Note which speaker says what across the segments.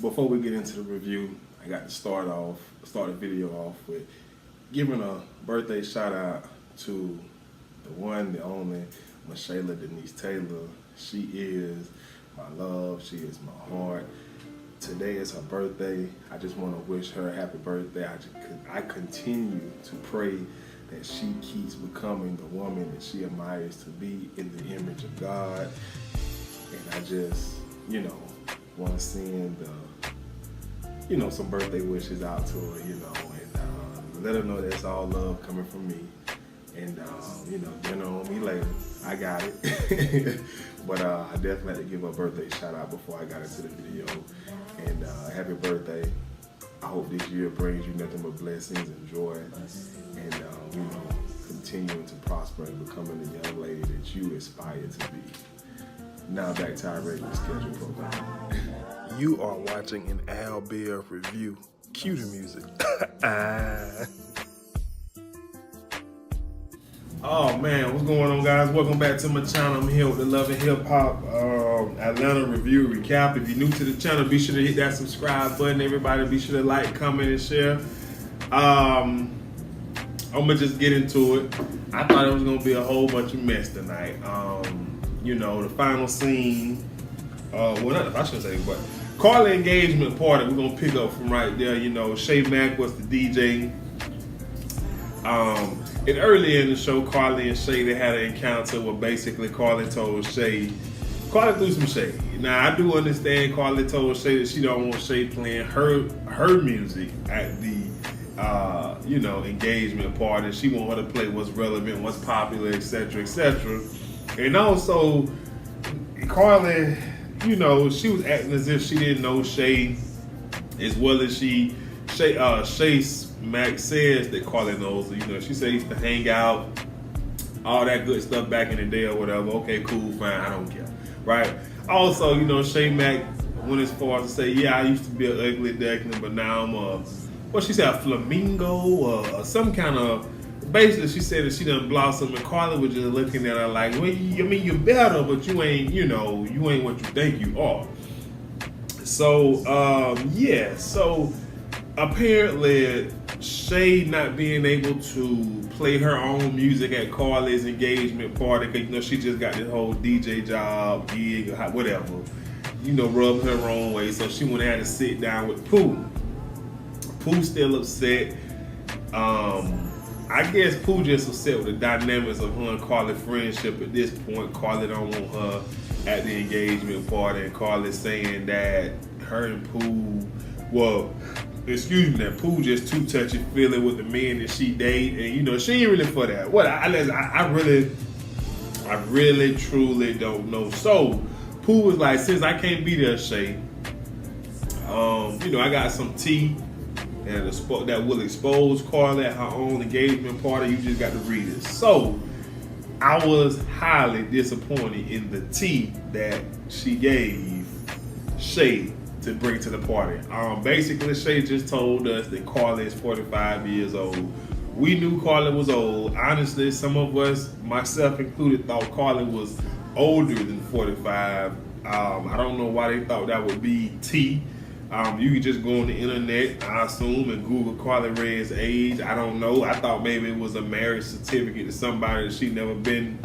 Speaker 1: Before we get into the review, I got to start the video off with giving a birthday shout out to the one, the only, Michelle Denise Taylor. She is my love. She is my heart. Today is her birthday. I just want to wish her a happy birthday. I continue to pray that she keeps becoming the woman that she admires to be in the image of God. And I just, want to send some birthday wishes out to her, and let her know that's all love coming from me. And, dinner on me later. I got it. But I definitely had to give her a birthday shout out before I got into the video. And happy birthday. I hope this year brings you nothing but blessings and joy. And, continuing to prosper and becoming the young lady that you aspire to be. Now back to our regular schedule program. You are watching an Al Bear review. Cue the music. Oh man, what's going on, guys? Welcome back to my channel. I'm here with the Love and Hip Hop Atlanta review recap. If you're new to the channel, be sure to hit that subscribe button. Everybody, be sure to like, comment, and share. I'm gonna just get into it. I thought it was gonna be a whole bunch of mess tonight. The final scene. I shouldn't say, but Carly engagement party. We're gonna pick up from right there. Shay Mack was the DJ. And earlier in the show, Carly and Shay, they had an encounter where basically Carly told Shay, Carly threw some shade. Now I do understand Carly told Shay that she don't want Shay playing her music at the engagement party. She want her to play what's relevant, what's popular, etc., etc. And also, Carly, she was acting as if she didn't know Shay as well as Shay Max says that Carly knows her. She said he used to hang out, all that good stuff back in the day or whatever. Okay, cool, fine, I don't care, right? Also, Shay Mack went as far as to say, yeah, I used to be an ugly duckling, but now I'm a flamingo or some kind of. Basically, she said that she done blossomed, and Carly was just looking at her like, well, you're better, but you ain't, you ain't what you think you are. So, so apparently, Shay not being able to play her own music at Carly's engagement party, because she just got this whole DJ job, gig, or whatever, rubbed her wrong way. So she went and had to sit down with Pooh. Pooh still upset. I guess Pooh just upset with the dynamics of her and Carly's friendship at this point. Carly don't want her at the engagement party, and Carly saying that her and Pooh, that Pooh just too touchy-feely with the men that she date, and she ain't really for that. I really truly don't know. So Pooh was like, since I can't be there, Shay, I got some tea and that will expose Carly at her own engagement party. You just got to read it. So I was highly disappointed in the tea that she gave Shay to bring to the party. Basically, Shay just told us that Carly is 45 years old. We knew Carly was old. Honestly, some of us, myself included, thought Carly was older than 45. I don't know why they thought that would be tea. You could just go on the internet, I assume, and Google Carly Red's age. I don't know. I thought maybe it was a marriage certificate to somebody that she never been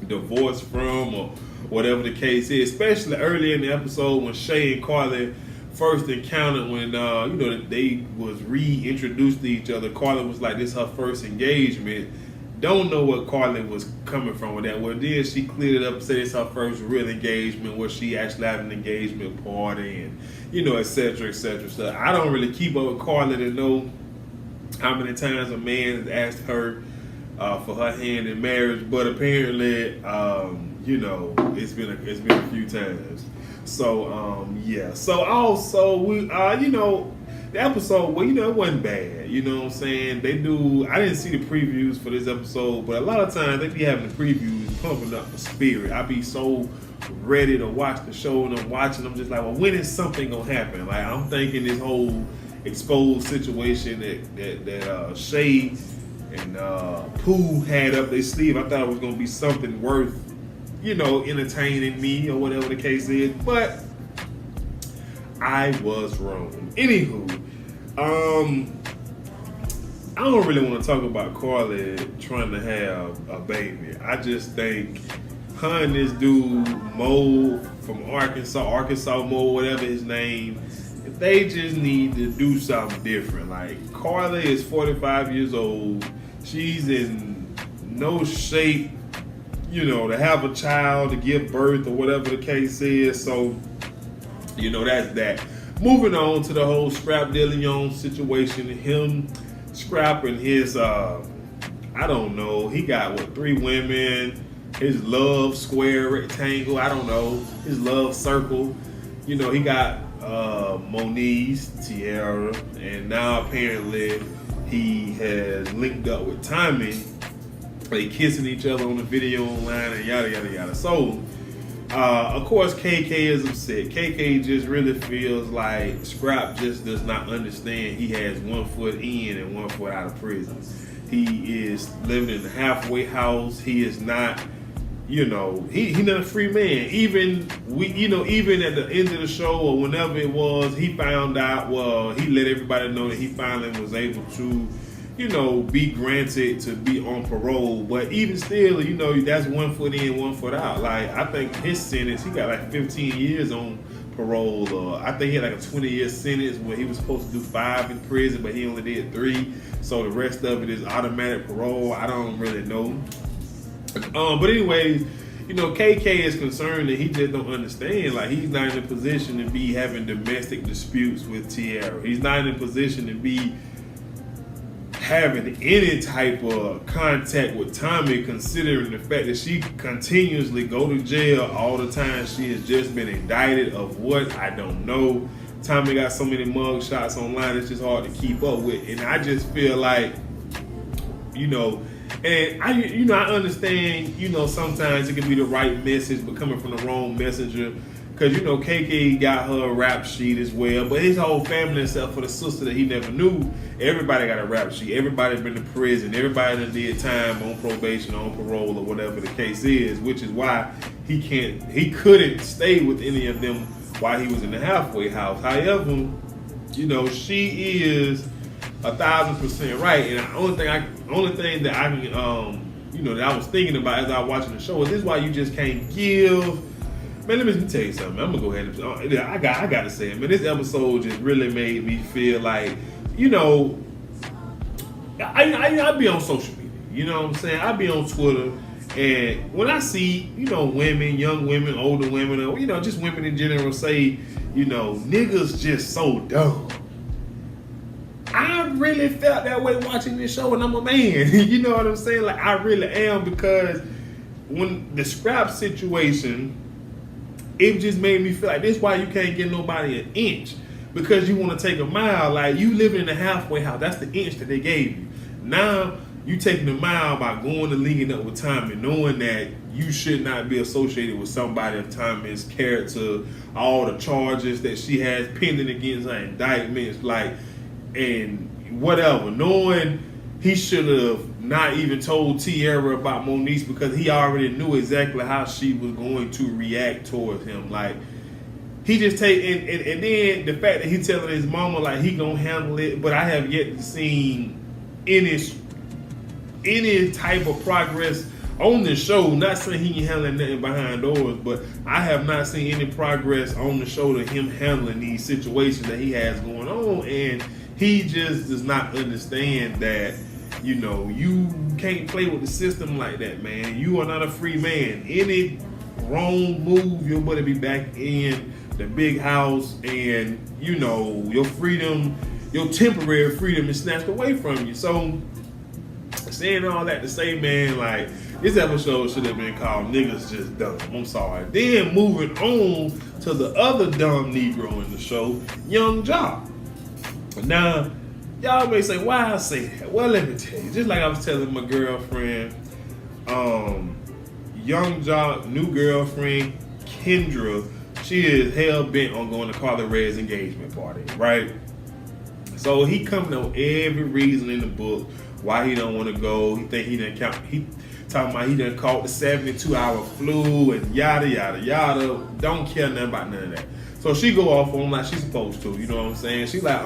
Speaker 1: divorced from, or whatever the case is. Especially early in the episode when Shay and Carly first encountered, when they was reintroduced to each other. Carly was like, this is her first engagement. Don't know what Carly was coming from with that. Well, then she cleared it up and said it's her first real engagement, where she actually had an engagement party, and etc., etc. So I don't really keep up with Carly to know how many times a man has asked her for her hand in marriage, but apparently, it's been a few times. So So also we, the episode, it wasn't bad. You know what I'm saying? I didn't see the previews for this episode, but a lot of times they be having the previews pumping up the spirit. I be so ready to watch the show, and I'm just like, well, when is something gonna happen? Like, I'm thinking this whole exposed situation that Shay and Pooh had up their sleeve, I thought it was gonna be something worth, entertaining me or whatever the case is. But I was wrong. Anywho, I don't really want to talk about Carly trying to have a baby. I just think her and this dude, Mo from Arkansas Mo, whatever his name, they just need to do something different. Like, Carly is 45 years old. She's in no shape, to have a child, to give birth, or whatever the case is. So, that's that. Moving on to the whole Scrap De Leon situation, him scrapping his, I don't know, he got, 3 women, his love square rectangle, I don't know, his love circle. He got Moniece, Tierra, and now apparently he has linked up with Tommy. They kissing each other on the video online and yada, yada, yada. So, of course, KK is upset. KK just really feels like Scrap just does not understand he has 1 foot in and 1 foot out of prison. He is living in a halfway house. He is not, he's not a free man. Even at the end of the show or whenever it was, he found out, he let everybody know that he finally was able to, be granted to be on parole. But even still, that's 1 foot in, 1 foot out. Like, I think his sentence, he got like 15 years on parole. I think he had like a 20-year sentence where he was supposed to do 5 in prison, but he only did 3. So the rest of it is automatic parole. I don't really know. But anyways, KK is concerned that he just don't understand. Like, he's not in a position to be having domestic disputes with Tierra. He's not in a position to be having any type of contact with Tommy, considering the fact that she continuously go to jail all the time. She has just been indicted of what, I don't know. Tommy got so many mug shots online, it's just hard to keep up with. And I just feel like, and I understand, sometimes it can be the right message, but coming from the wrong messenger. Because, KK got her rap sheet as well. But his whole family, except for the sister that he never knew, everybody got a rap sheet. Everybody's been to prison. Everybody that did time on probation, on parole, or whatever the case is, which is why he couldn't stay with any of them while he was in the halfway house. However, she is 1,000% right. And the only thing that I can, that I was thinking about as I was watching the show is this is why you just can't give. Man, let me tell you something. I'm gonna go ahead and I got to say it. Man, this episode just really made me feel like, I be on social media. You know what I'm saying? I be on Twitter, and when I see, women, young women, older women, or just women in general say, niggas just so dumb. I really felt that way watching this show, and I'm a man. You know what I'm saying? Like, I really am, because when the Scrap situation, it just made me feel like this is why you can't get nobody an inch, because you want to take a mile. Like, you living in a halfway house, that's the inch that they gave you. Now you taking a mile by going and linking up with Tommy, knowing that you should not be associated with somebody of Tommy's character, all the charges that she has pending against her, indictments, and whatever, knowing he should have not even told Tierra about Moniece, because he already knew exactly how she was going to react towards him. Like, he just and then the fact that he telling his mama like he gonna handle it, but I have yet to see any type of progress on the show. Not saying he ain't handling nothing behind doors, but I have not seen any progress on the show to him handling these situations that he has going on, and he just does not understand that. You can't play with the system like that, man. You are not a free man. Any wrong move, you're going to be back in the big house, and, your freedom, your temporary freedom is snatched away from you. So, saying all that to say, man, like, this episode should have been called Niggas Just Dumb. I'm sorry. Then moving on to the other dumb Negro in the show, Young Jock. Now, y'all may say, why I say that? Well, let me tell you. Just like I was telling my girlfriend, Young Jock, new girlfriend, Kendra, she is hell-bent on going to Carly Red's engagement party, right? So he coming up with every reason in the book why he don't want to go. He think he didn't count. He talking about he done caught the 72-hour flu and yada, yada, yada. Don't care nothing about none of that. So she go off on him like she's supposed to, you know what I'm saying? She like,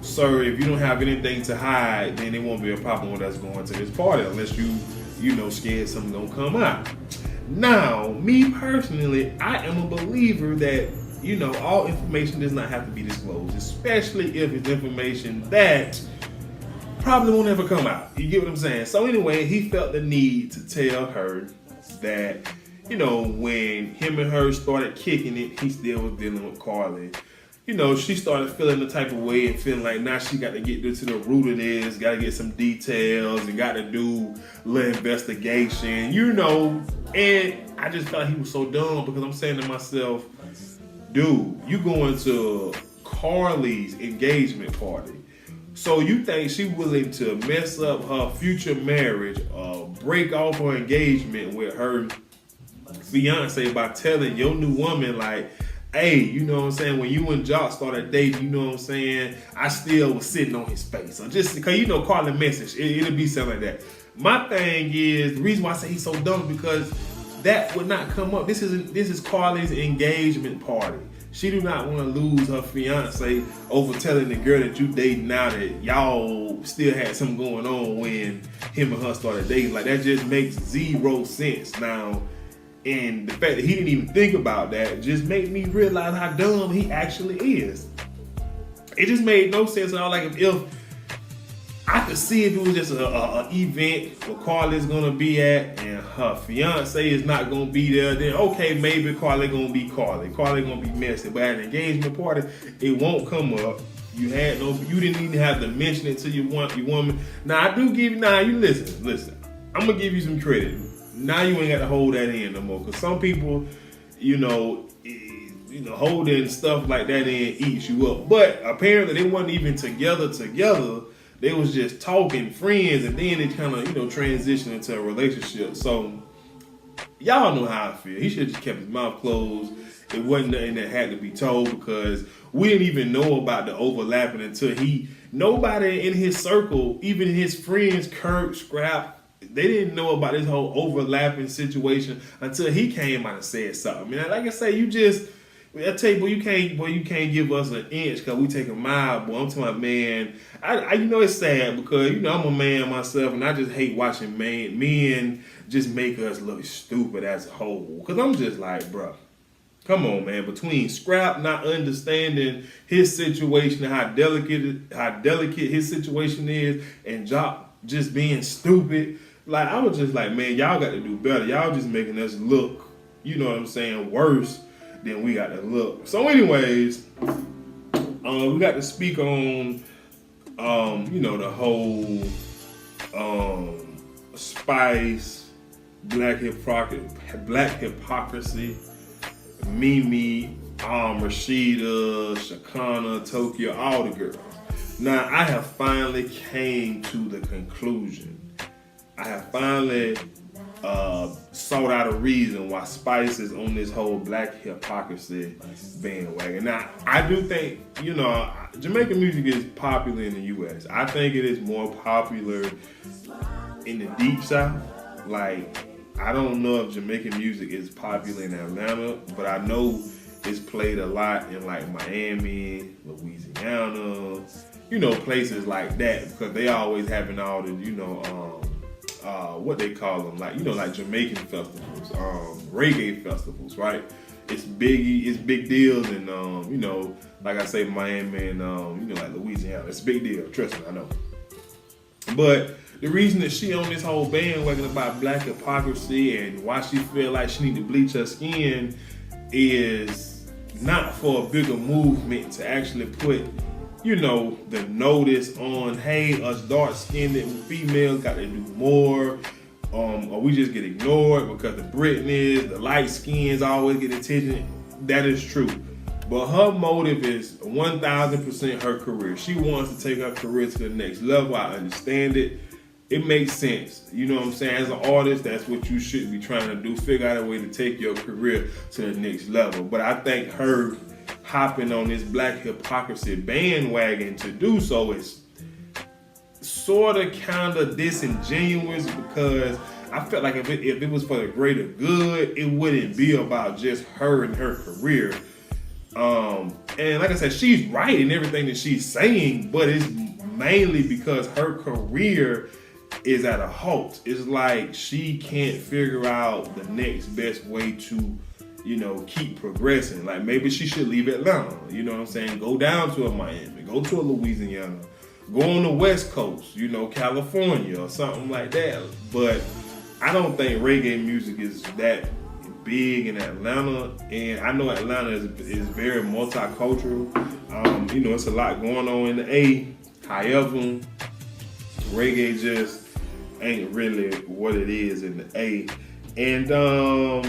Speaker 1: sir, if you don't have anything to hide, then it won't be a problem with us going to this party unless you know, scared something gonna come out. Now, me personally, I am a believer that, you know, all information does not have to be disclosed, especially if it's information that probably won't ever come out. You get what I'm saying? So anyway, he felt the need to tell her that, you know, when him and her started kicking it, he still was dealing with Carly. You know, she started feeling the type of way and feeling like now she got to get to the root of this, got to get some details and got to do a little investigation, you know. And I just felt he was so dumb because I'm saying to myself, dude, you going to Carly's engagement party. So you think she willing to mess up her future marriage, break off her engagement with her fiance by telling your new woman like, hey, you know what I'm saying, when you and Jock started dating, you know what I'm saying, I still was sitting on his face. So just because, you know, Carly message, it'll be something like that. My thing is, the reason why I say he's so dumb because that would not come up. This is Carly's engagement party. She do not want to lose her fiance over telling the girl that you dating now that y'all still had something going on when him and her started dating. Like, that just makes zero sense now. And the fact that he didn't even think about that just made me realize how dumb he actually is. It just made no sense at all. Like, if I could see if it was just a event where Carly's gonna be at and her fiance is not gonna be there, then okay, maybe Carly gonna be Carly. Carly gonna be messy. But at an engagement party, it won't come up. You didn't even have to mention it to your woman. Now I do give you, you listen. I'm gonna give you some credit. Now you ain't got to hold that in no more. Because some people, holding stuff like that in eats you up. But apparently they wasn't even together. They was just talking, friends, and then it kind of, transitioned into a relationship. So y'all know how I feel. He should have just kept his mouth closed. It wasn't nothing that had to be told because we didn't even know about the overlapping until nobody in his circle, even his friends, Kurt, Scrap, they didn't know about this whole overlapping situation until he came out and said something. I mean, like I say, I tell you, boy, you can't give us an inch because we take a mile, boy. I'm talking about, man, I it's sad because, I'm a man myself and I just hate watching men just make us look stupid as a whole. Because I'm just like, bro, come on, man. Between Scrap not understanding his situation and how delicate his situation is and Jock just being stupid, like, I was just like, man, y'all got to do better. Y'all just making us look, you know what I'm saying, worse than we got to look. So anyways, we got to speak on, the whole Spice, black hypocrisy, Mimi, Rashida, Shakana, Tokyo, all the girls. Now, I have finally came to the conclusion. I have finally sought out a reason why Spice is on this whole black hypocrisy bandwagon. Now, I do think, Jamaican music is popular in the U.S. I think it is more popular in the Deep South. Like, I don't know if Jamaican music is popular in Atlanta, but I know it's played a lot in, like, Miami, Louisiana, places like that, because they always having all the, what they call them, like Jamaican festivals, reggae festivals, right? It's big deals, and like I say, Miami and like Louisiana, it's a big deal. Trust me, I know. But the reason that she on this whole bandwagon about black hypocrisy and why she feel like she need to bleach her skin is not for a bigger movement to actually put, the notice on, hey, us dark-skinned females got to do more, or we just get ignored because the Britneys, the light skins always get attention. That is true. But her motive is 1,000% her career. She wants to take her career to the next level. I understand it. It makes sense. You know what I'm saying? As an artist, that's what you should be trying to do. Figure out a way to take your career to the next level. But I think her hopping on this black hypocrisy bandwagon to do so is sort of kind of disingenuous, because I felt like if it was for the greater good, it wouldn't be about just her and her career. And like I said, she's right in everything that she's saying, but it's mainly because her career is at a halt. It's like she can't figure out the next best way to, keep progressing. Like maybe she should leave Atlanta, you know what I'm saying? Go down to a Miami, go to a Louisiana, go on the West Coast, California or something like that. But I don't think reggae music is that big in Atlanta, and I know Atlanta is very multicultural. It's a lot going on in the A. However, reggae just ain't really what it is in the A. And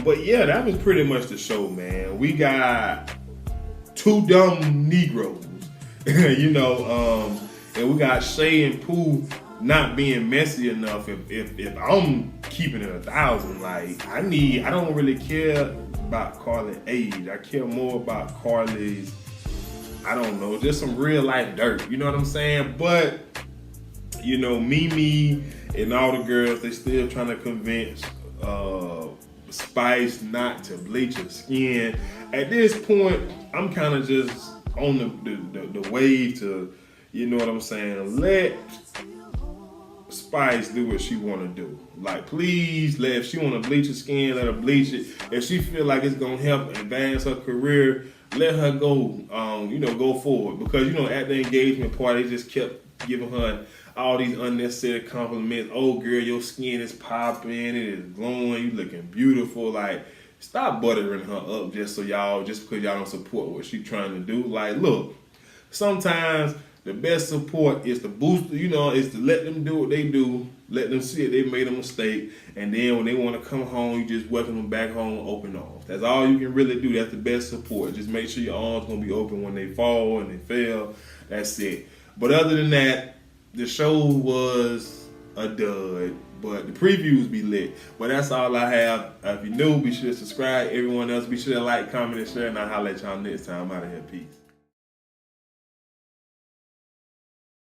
Speaker 1: but yeah, that was pretty much the show, man. We got two dumb Negroes, and we got Shay and Pooh not being messy enough. If I'm keeping it 1,000, like I don't really care about Carly's age. I care more about Carly's, I don't know, just some real life dirt. You know what I'm saying? But Mimi and all the girls, they still trying to convince Spice not to bleach her skin. At this point, I'm kind of just on the wave to, you know what I'm saying, let Spice do what she want to do. Like, please, if she want to bleach her skin, let her bleach it. If she feel like it's going to help advance her career, let her go, go forward. Because, at the engagement party, they just kept giving her all these unnecessary compliments. Oh, girl, your skin is popping, it is glowing, you looking beautiful. Like, stop buttering her up just because y'all don't support what she's trying to do. Like, look, sometimes the best support is to boost, is to let them do what they do, let them see it, they made a mistake, and then when they want to come home, you just welcome them back home with open arms. That's all you can really do. That's the best support. Just make sure your arms going to be open when they fall and they fail. That's it. But other than that, the show was a dud, but the previews be lit. But that's all I have. If you're new, be sure to subscribe. Everyone else, be sure to like, comment, and share, and I'll holler at y'all next time. I'm out of here. Peace.